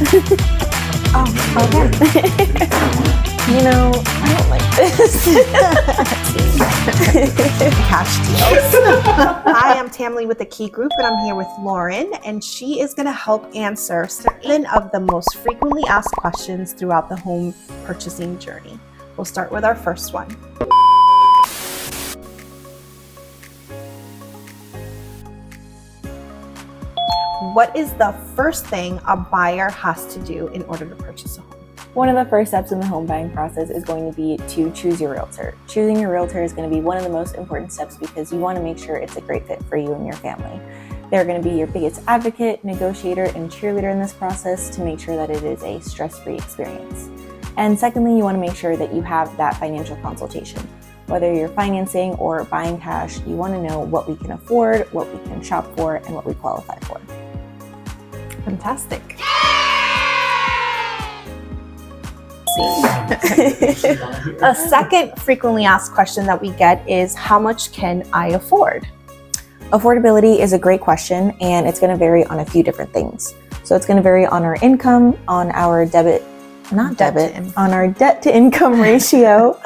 Oh, okay. I don't like this. Cash deals. Hi, I'm Tamily with the Key Group, and I'm here with Lauren, and she is going to help answer certain of the most frequently asked questions throughout the home purchasing journey. We'll start with our first one. What is the first thing a buyer has to do in order to purchase a home? One of the first steps in the home buying process is going to be to choose your realtor. Choosing your realtor is going to be one of the most important steps because you want to make sure it's a great fit for you and your family. They're going to be your biggest advocate, negotiator, and cheerleader in this process to make sure that it is a stress-free experience. And secondly, you want to make sure that you have that financial consultation. Whether you're financing or buying cash, you want to know what we can afford, what we can shop for, and what we qualify for. Fantastic. A second frequently asked question that we get is, how much can I afford? Affordability is a great question, and it's going to vary on a few different things. So it's going to vary on our income, on our on our debt to income ratio,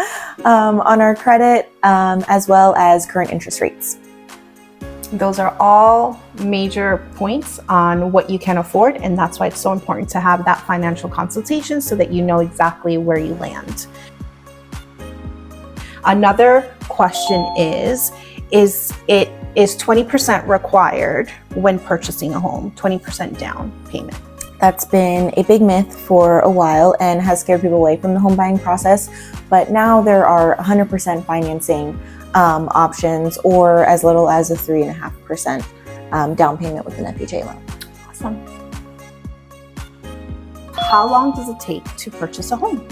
on our credit, as well as current interest rates. Those are all major points on what you can afford, and that's why it's so important to have that financial consultation so that you know exactly where you land. Another question is 20% required when purchasing a home, 20% down payment? That's been a big myth for a while and has scared people away from the home buying process, but now there are 100% financing options, or as little as a 3.5% down payment with an FHA loan. Awesome. How long does it take to purchase a home?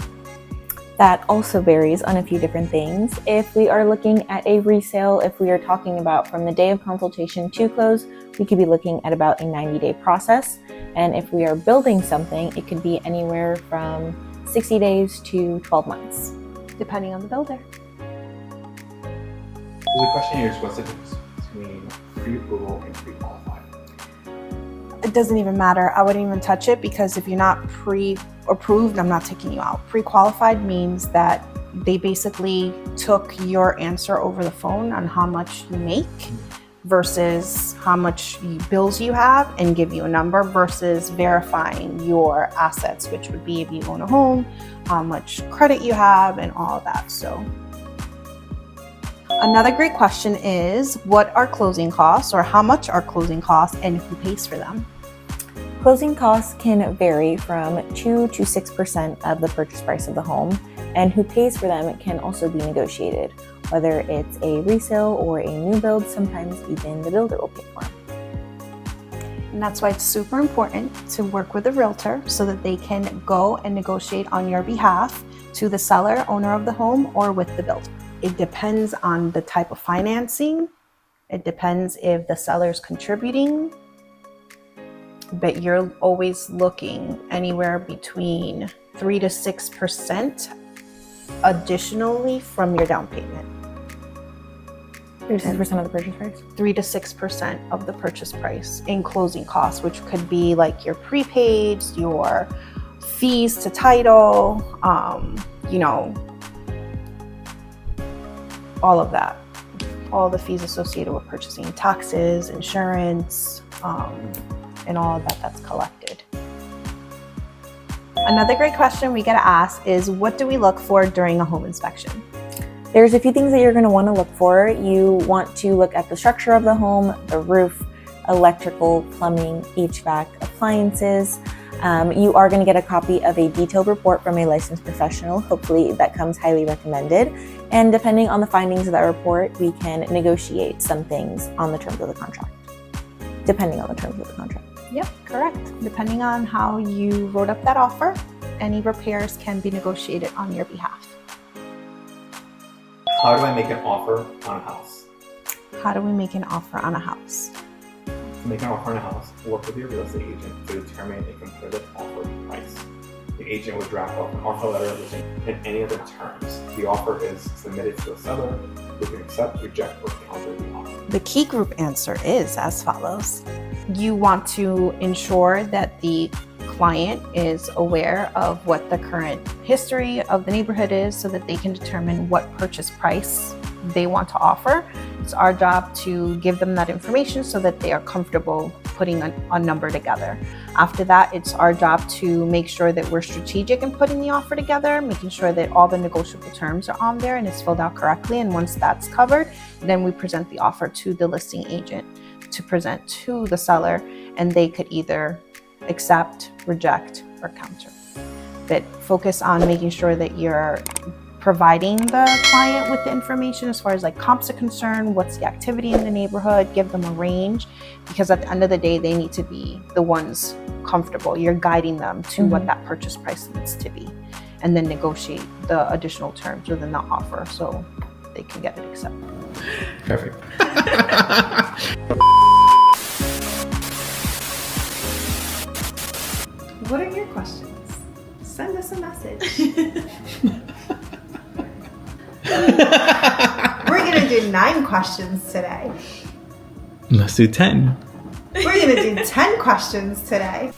That also varies on a few different things. If we are looking at a resale, if we are talking about from the day of consultation to close, we could be looking at about a 90-day process. And if we are building something, it could be anywhere from 60 days to 12 months, depending on the builder. So the question here is, what's the difference between pre-approval and pre-qualified? It doesn't even matter. I wouldn't even touch it, because if you're not pre-approved, I'm not taking you out. Pre-qualified means that they basically took your answer over the phone on how much you make versus how much bills you have and give you a number, versus verifying your assets, which would be if you own a home, how much credit you have, and all of that. So another great question is, what are closing costs, or how much are closing costs, and who pays for them? Closing costs can vary from 2 to 6% of the purchase price of the home, and who pays for them can also be negotiated. Whether it's a resale or a new build, sometimes even the builder will pay for them. And that's why it's super important to work with a realtor so that they can go and negotiate on your behalf to the seller, owner of the home, or with the builder. It depends on the type of financing. It depends if the seller's contributing, but you're always looking anywhere between 3 to 6% additionally from your down payment. 3 to 6% of the purchase price? 3 to 6% of the purchase price in closing costs, which could be like your prepaids, your fees to title, all of that. All the fees associated with purchasing, taxes, insurance, and all of that that's collected. Another great question we get asked is, what do we look for during a home inspection? There's a few things that you're going to want to look for. You want to look at the structure of the home, the roof, electrical, plumbing, HVAC, appliances. You are going to get a copy of a detailed report from a licensed professional. Hopefully that comes highly recommended. And depending on the findings of that report, we can negotiate some things on the terms of the contract. Depending on the terms of the contract. Yep, correct. Depending on how you wrote up that offer, any repairs can be negotiated on your behalf. How do I make an offer on a house? How do we make an offer on a house? To make an offer on a house, work with your real estate agent to determine a competitive offer price. The agent would draft up an offer letter listing and any other terms. The offer is submitted to the seller, who can accept, reject, or counter the offer. The Key Group answer is as follows. You want to ensure that the client is aware of what the current history of the neighborhood is so that they can determine what purchase price they want to offer. It's our job to give them that information so that they are comfortable putting a number together. After that, it's our job to make sure that we're strategic in putting the offer together, making sure that all the negotiable terms are on there and it's filled out correctly. And once that's covered, then we present the offer to the listing agent to present to the seller, and they could either accept, reject, or counter. But focus on making sure that you're providing the client with the information as far as like comps are concerned, what's the activity in the neighborhood, give them a range, because at the end of the day, they need to be the ones comfortable. You're guiding them to what that purchase price needs to be, and then negotiate the additional terms within the offer so they can get it accepted. Perfect. What are your questions? Send us a message. We're gonna do 9 questions today. Let's do 10. We're gonna do 10 questions today.